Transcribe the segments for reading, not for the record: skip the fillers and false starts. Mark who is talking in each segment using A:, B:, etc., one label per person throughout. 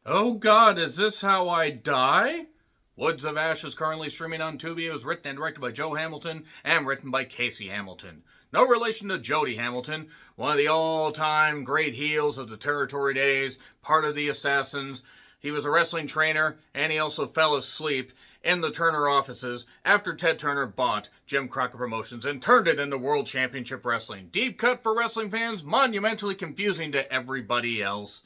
A: Oh God, is this how I die? Woods of Ash is currently streaming on Tubi. It was written and directed by Joe Hamilton and written by Casey Hamilton. No relation to Jody Hamilton, one of the all-time great heels of the Territory days, part of the Assassins. He was a wrestling trainer, and he also fell asleep in the Turner offices after Ted Turner bought Jim Crockett Promotions and turned it into World Championship Wrestling. Deep cut for wrestling fans, monumentally confusing to everybody else.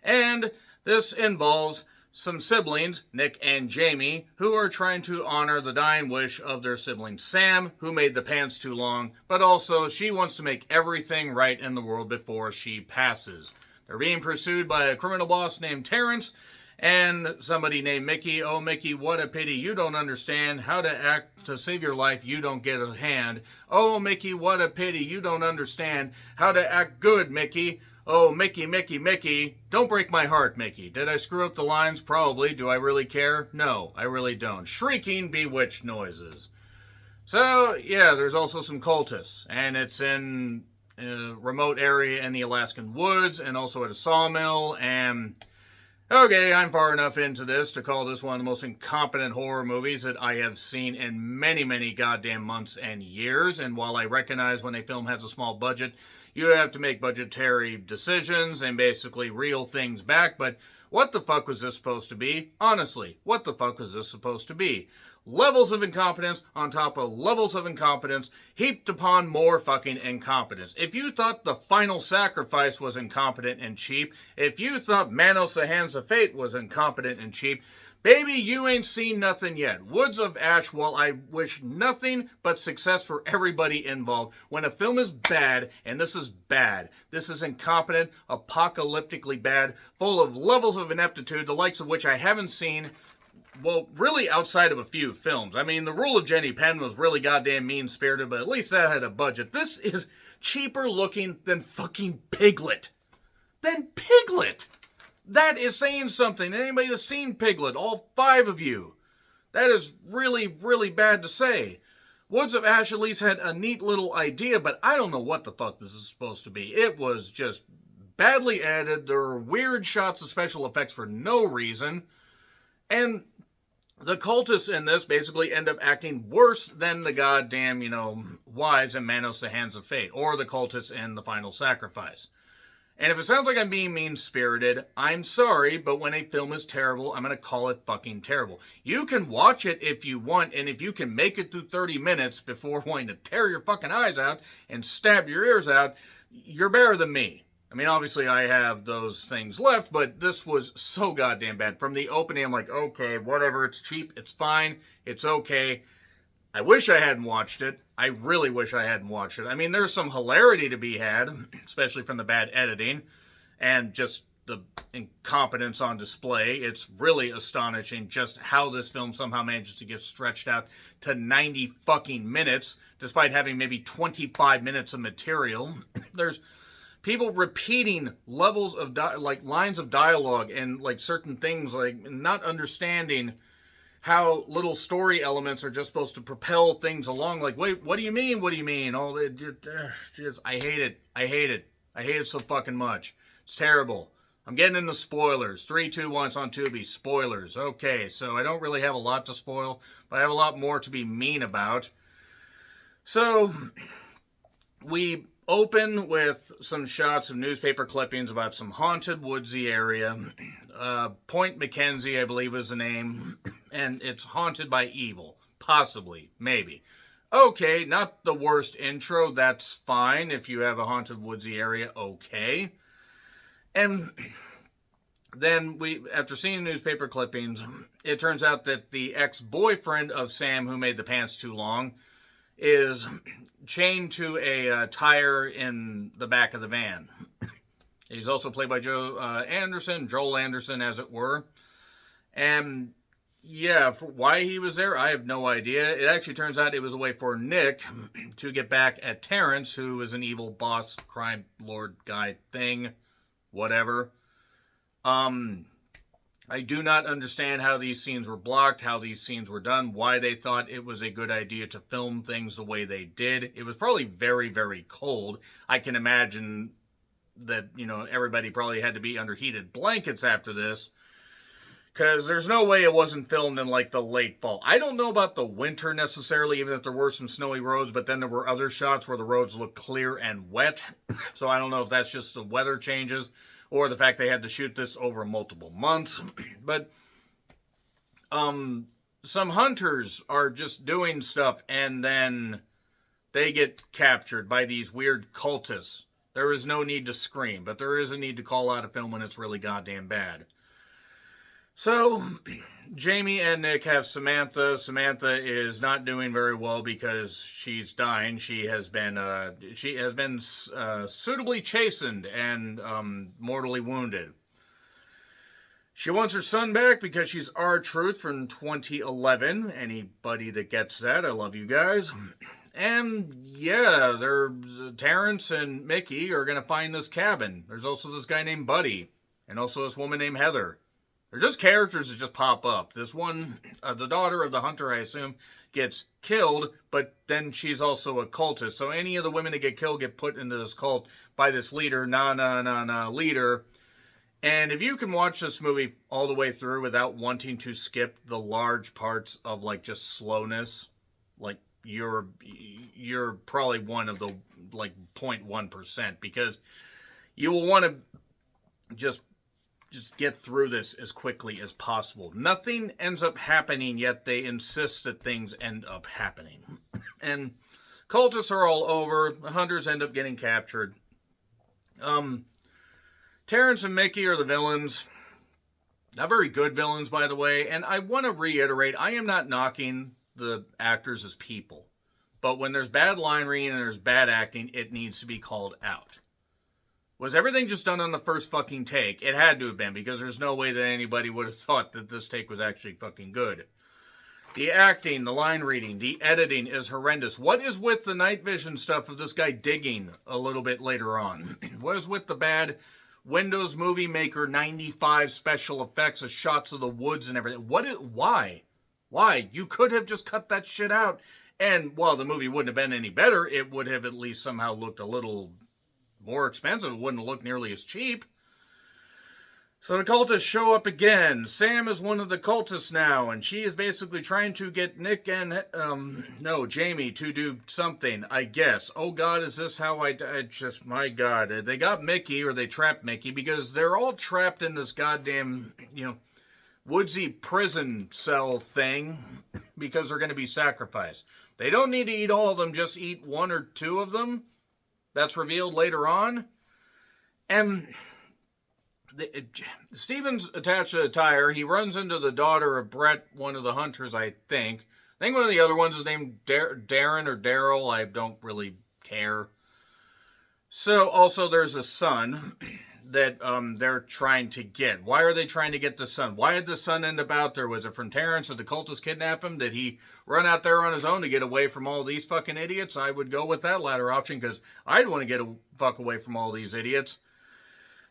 A: And this involves some siblings, Nick and Jamie, who are trying to honor the dying wish of their sibling Sam, who made the pants too long, but also she wants to make everything right in the world before she passes. They're being pursued by a criminal boss named Terrence and somebody named Mickey. Oh, Mickey, what a pity. You don't understand how to act to save your life. You don't get a hand. Oh, Mickey, what a pity. You don't understand how to act good, Mickey. Oh, Mickey, Mickey, Mickey. Don't break my heart, Mickey. Did I screw up the lines? Probably. Do I really care? No, I really don't. Shrieking, bewitched noises. So, yeah, there's also some cultists. And it's in a remote area in the Alaskan woods and also at a sawmill. And, okay, I'm far enough into this to call this one of the most incompetent horror movies that I have seen in many, many goddamn months and years. And while I recognize when a film has a small budget, you have to make budgetary decisions and basically reel things back. But what the fuck was this supposed to be? Honestly, what the fuck was this supposed to be? Levels of incompetence on top of levels of incompetence heaped upon more fucking incompetence. If you thought The Final Sacrifice was incompetent and cheap, if you thought Manos the Hands of Fate was incompetent and cheap, baby, you ain't seen nothing yet. Woods of Ash, while I wish nothing but success for everybody involved, when a film is bad, and this is bad, this is incompetent, apocalyptically bad, full of levels of ineptitude, the likes of which I haven't seen, well, really outside of a few films. I mean, The Rule of Jenny Penn was really goddamn mean-spirited, but at least that had a budget. This is cheaper looking than fucking Piglet. That is saying something. Anybody that's seen Piglet, all 5 of you, that is really, really bad to say. Woods of Ash at least had a neat little idea, but I don't know what the fuck this is supposed to be. It was just badly edited. There were weird shots of special effects for no reason. And the cultists in this basically end up acting worse than the goddamn, wives in Manos the Hands of Fate, or the cultists in The Final Sacrifice. And if it sounds like I'm being mean-spirited, I'm sorry, but when a film is terrible, I'm going to call it fucking terrible. You can watch it if you want, and if you can make it through 30 minutes before wanting to tear your fucking eyes out and stab your ears out, you're better than me. I mean, obviously I have those things left, but this was so goddamn bad. From the opening, I'm like, okay, whatever, it's cheap, it's fine, it's okay. I wish I hadn't watched it. I really wish I hadn't watched it. I mean, there's some hilarity to be had, especially from the bad editing and just the incompetence on display. It's really astonishing just how this film somehow manages to get stretched out to 90 fucking minutes, despite having maybe 25 minutes of material. There's people repeating levels of lines of dialogue and certain things, not understanding how little story elements are just supposed to propel things along. Wait, what do you mean? What do you mean? Oh, I hate it. I hate it. I hate it so fucking much. It's terrible. I'm getting into spoilers. 3, 2, 1, it's on Tubi. Spoilers. Okay, so I don't really have a lot to spoil, but I have a lot more to be mean about. So, we open with some shots of newspaper clippings about some haunted woodsy area. Point Mackenzie, I believe, is the name, and it's haunted by evil. Possibly. Maybe. Okay, not the worst intro. That's fine. If you have a haunted woodsy area, okay. And then after seeing the newspaper clippings, it turns out that the ex-boyfriend of Sam, who made the pants too long, is chained to a tire in the back of the van. He's also played by Joel Anderson, as it were. And yeah, for why he was there, I have no idea. It actually turns out it was a way for Nick to get back at Terrence, who is an evil boss, crime lord guy thing, whatever. I do not understand how these scenes were blocked, how these scenes were done, why they thought it was a good idea to film things the way they did. It was probably very, very cold. I can imagine that, everybody probably had to be under heated blankets after this. Because there's no way it wasn't filmed in like the late fall. I don't know about the winter necessarily, even if there were some snowy roads, but then there were other shots where the roads looked clear and wet. So I don't know if that's just the weather changes or the fact they had to shoot this over multiple months. But some hunters are just doing stuff and then they get captured by these weird cultists. There is no need to scream, but there is a need to call out a film when it's really goddamn bad. So, Jamie and Nick have Samantha. Samantha is not doing very well because she's dying. She has been suitably chastened and mortally wounded. She wants her son back because she's R-Truth from 2011. Anybody that gets that, I love you guys. And yeah, Terrence and Mickey are going to find this cabin. There's also this guy named Buddy and also this woman named Heather. They're just characters that just pop up. This one, the daughter of the hunter, I assume, gets killed, but then she's also a cultist. So any of the women that get killed get put into this cult by this leader, leader. And if you can watch this movie all the way through without wanting to skip the large parts of like just slowness, like you're probably one of the like 0.1%, because you will want to just get through this as quickly as possible. Nothing ends up happening, yet they insist that things end up happening. And cultists are all over. The hunters end up getting captured. Terrence and Mickey are the villains. Not very good villains, by the way. And I want to reiterate, I am not knocking the actors as people. But when there's bad line reading and there's bad acting, it needs to be called out. Was everything just done on the first fucking take? It had to have been, because there's no way that anybody would have thought that this take was actually fucking good. The acting, the line reading, the editing is horrendous. What is with the night vision stuff of this guy digging a little bit later on? What is with the bad Windows Movie Maker 95 special effects of shots of the woods and everything? Why? Why? You could have just cut that shit out. And while the movie wouldn't have been any better, it would have at least somehow looked a little more expensive. It wouldn't look nearly as cheap. So the cultists show up again. Sam is one of the cultists now, and she is basically trying to get Nick and, Jamie to do something, I guess. Oh God, is this how my God. They got Mickey, or they trapped Mickey, because they're all trapped in this goddamn, woodsy prison cell thing, because they're going to be sacrificed. They don't need to eat all of them, just eat one or two of them. That's revealed later on. And Steven's attached to a tire. He runs into the daughter of Brett, one of the hunters, I think. I think one of the other ones is named Darren or Daryl. I don't really care. So, also, there's a son that they're trying to get. Why are they trying to get the son? Why did the son end up out there? Was it from Terrence? Did the cultists kidnap him? Did he run out there on his own to get away from all these fucking idiots? I would go with that latter option, because I'd want to get a fuck away from all these idiots.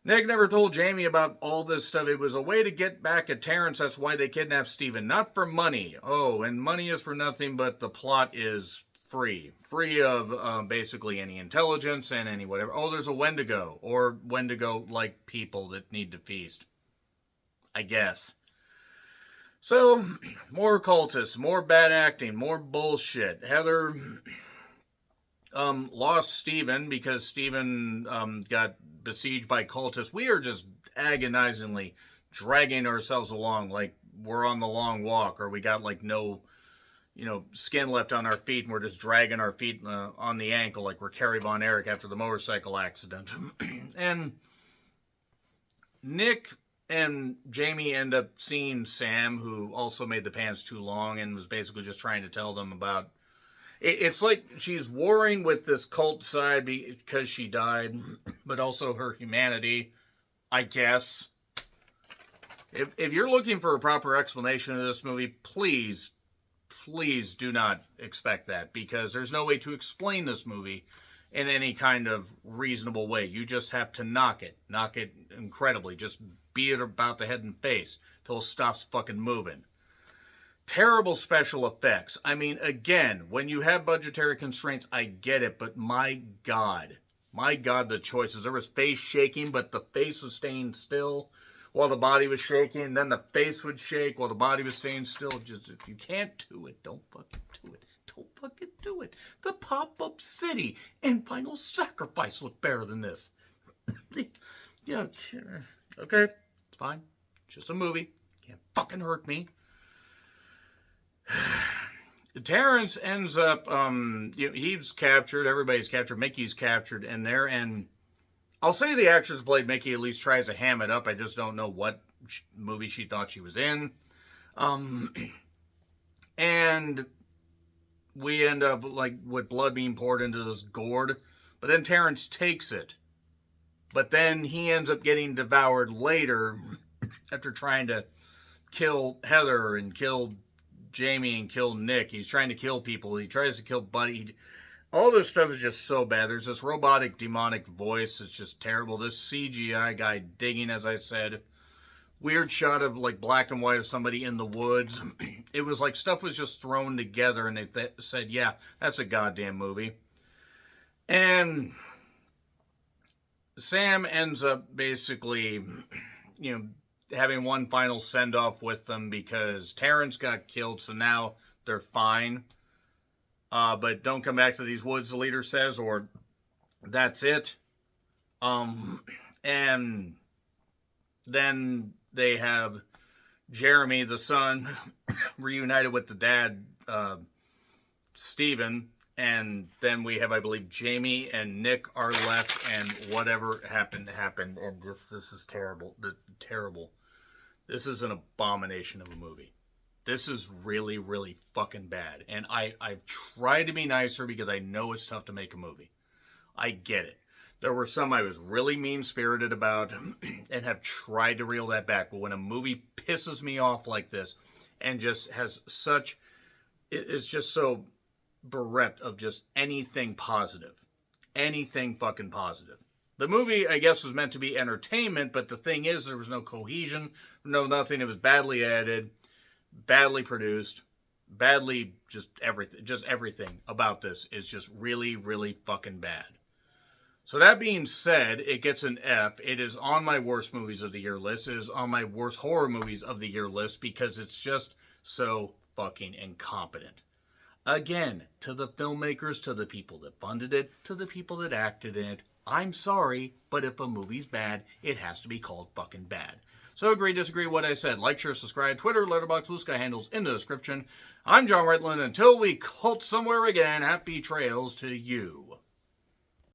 A: Nick never told Jamie about all this stuff. It was a way to get back at Terrence. That's why they kidnapped Steven. Not for money. Oh, and money is for nothing, but the plot is free. Free of basically any intelligence and any whatever. Oh, there's a Wendigo. Or Wendigo-like people that need to feast. I guess. So, more cultists, more bad acting, more bullshit. Heather lost Steven because Steven got besieged by cultists. We are just agonizingly dragging ourselves along like we're on the long walk, or we got like no, skin left on our feet, and we're just dragging our feet on the ankle like we're Carrie Von Erich after the motorcycle accident. And Nick and Jamie end up seeing Sam, who also made the pants too long and was basically just trying to tell them about... It's like she's warring with this cult side because she died, but also her humanity, I guess. If you're looking for a proper explanation of this movie, please do not expect that, because there's no way to explain this movie in any kind of reasonable way. You just have to knock it incredibly. Just beat it about the head and face till it stops fucking moving. Terrible special effects. I mean, again, when you have budgetary constraints, I get it, but my God, the choices. There was face shaking, but the face was staying still. while the body was shaking. Then the face would shake while the body was staying still. Just, if you can't do it, don't fucking do it. Don't fucking do it. The Pop-Up City and Final Sacrifice look better than this. Yeah, okay, it's fine. It's just a movie. Can't fucking hurt me. Terrence ends up, he's captured. Everybody's captured. Mickey's captured in there. And I'll say the actress who played Mickey at least tries to ham it up. I just don't know what movie she thought she was in. And we end up, like, with blood being poured into this gourd. But then Terrence takes it. But then he ends up getting devoured later after trying to kill Heather and kill Jamie and kill Nick. He's trying to kill people. He tries to kill Buddy. All this stuff is just so bad. There's this robotic, demonic voice. It's just terrible. This CGI guy digging, as I said. Weird shot of, like, black and white of somebody in the woods. It was like stuff was just thrown together, and they said, yeah, that's a goddamn movie. And Sam ends up basically, having one final send-off with them because Terrence got killed, so now they're fine. But don't come back to these woods, the leader says, or that's it. And then they have Jeremy, the son, reunited with the dad, Stephen. And then we have, I believe, Jamie and Nick are left, and whatever happened. And this is terrible. Terrible. This is an abomination of a movie. This is really, really fucking bad. And I've tried to be nicer because I know it's tough to make a movie. I get it. There were some I was really mean-spirited about and have tried to reel that back. But when a movie pisses me off like this and just has such... It's just so bereft of just anything positive. Anything fucking positive. The movie, I guess, was meant to be entertainment, but the thing is, there was no cohesion, no nothing. It was badly edited, badly produced, badly just everything about this is just really, really fucking bad. So that being said, it gets an F. It is on my worst movies of the year list. It is on my worst horror movies of the year list because it's just so fucking incompetent. Again, to the filmmakers, to the people that funded it, to the people that acted in it, I'm sorry, but if a movie's bad, it has to be called fucking bad. So agree, disagree what I said. Like, share, subscribe, Twitter, Letterboxd, Blue Sky handles in the description. I'm John Reitland. Until we cult somewhere again, happy trails to you.